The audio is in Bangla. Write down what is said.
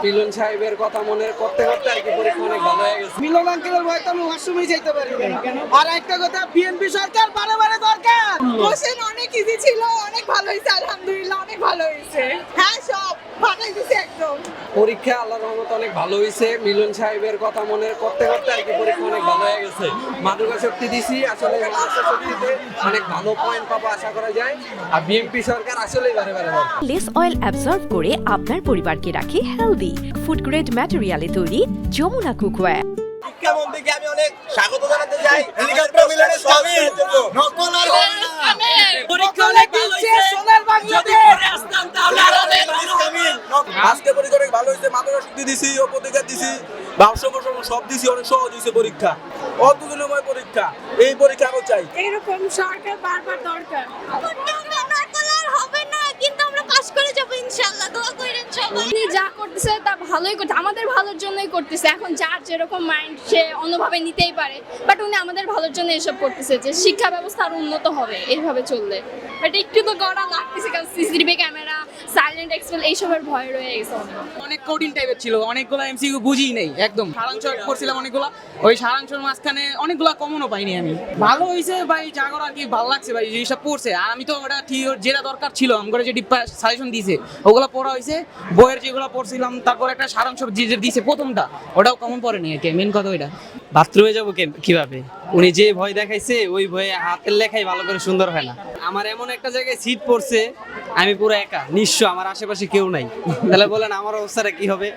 মিলন সাহেবের কথা মনে করতে করতে আর কি পরীক্ষা অনেক ভালো হয়ে গেছে। মিলন আঙ্কেলের ভয়তে আমি ওয়াশরুমে যাইতে পারি না। আর একটা কথা, বিএনপি সরকার বারে বারে দরকার। কোশ্চেন অনেক ইজি ছিল, অনেক ভালো হয়েছে, আলহামদুলিল্লাহ অনেক ভালো হয়েছে। হ্যাঁ, সব ফাটাই দিছে একদম। পরীক্ষা আল্লাহর রহমতে অনেক ভালো হয়েছে। মিলন সাহেবের কথা মনে করতে করতে আর কি পরীক্ষা অনেক ভালো হয়ে গেছে। মাদুকা শক্তি দিছি, আসলে মাদুকা শক্তিতে অনেক ভালো পয়েন্ট পাবো আশা করা যায়। আর বিএনপি সরকার আসলেই বারে বারে দরকার। লেস অয়েল অ্যাবজর্ব করে আপনার পরিবারকে রাখে হেলদি। ফুড গ্রেড ম্যাটেরিয়ালে তৈরি যমুনা কুকওয়্যার। শিক্ষামন্ত্রীকে আমি অনেক স্বাগত জানাতে চাই। হেলিকপ্টার মিলনের সামিল নকল আর হবে না। পরীক্ষা অনেক দিচ্ছে, সোনার বাংলাদেশ। আজকে পরীক্ষা অনেক ভালো হয়েছে। মাদক শক্তি দিছি, ও প্রতিকার দিছি, ভাষ্য সব দিছি, অনেক সহজ হয়েছে পরীক্ষা। অতুলনীয় পরীক্ষা। এই পরীক্ষা আরো চাই। এরকম সরকার বারবার দরকার। হবে না, কিন্তু আমরা পাস করে যাব ইনশাআল্লাহ। দোয়া করেন সবাই। উনি যা করতেছে তা ভালোই করতে, আমাদের ভালোর জন্যই করতেছে। এখন যার যেরকম মাইন্ড সে অন্যভাবে নিতেই পারে, বাট উনি আমাদের ভালোর জন্য এসব করতেছে, যে শিক্ষা ব্যবস্থা আরো উন্নত হবে এইভাবে চললে। বাট একটু তো গড়া লাগতেছে, কারণ সিসিটিভি ক্যামেরা, সাইলেন্ট এক্সপেল এইসবের ভয় রয়ে গেছে অনেক। অনেক কঠিন টাইপের ছিল, অনেকগুলো এমসিকিউ বুঝিই নাই একদম। সারাংশ পড়ছিলাম অনেকগুলা, ওই সারাংশের মাঝখানে অনেকগুলা কমনও পাইনি আমি। ভালো হয়েছে ভাই, জাগর আর কি ভালো লাগছে ভাই, যেসব পড়ছে। আর আমি তো ওটা ঠিক যেটা দরকার ছিল আমার যে সাজেশন দিয়েছে ওগুলো পড়া হয়েছে। বইয়ের যেগুলো পড়ছিলাম, তারপর একটা সারাংশ যে দিয়েছে প্রথমটা, ওটাও কমন পড়েনি আর কি। মেন কথা ওইটা। বাথরুমে যাবো কিভাবে? উনি যে ভয় দেখাইছে ওই ভয়ে হাতের লেখাই ভালো করে সুন্দর হয় না। আমার এমন একটা জায়গায় সিট পড়ছে, আমি পুরো একা নিঃস্ব, আমার আশেপাশে কেউ নাই। তাহলে বলেন আমার অবস্থাটা কি হবে?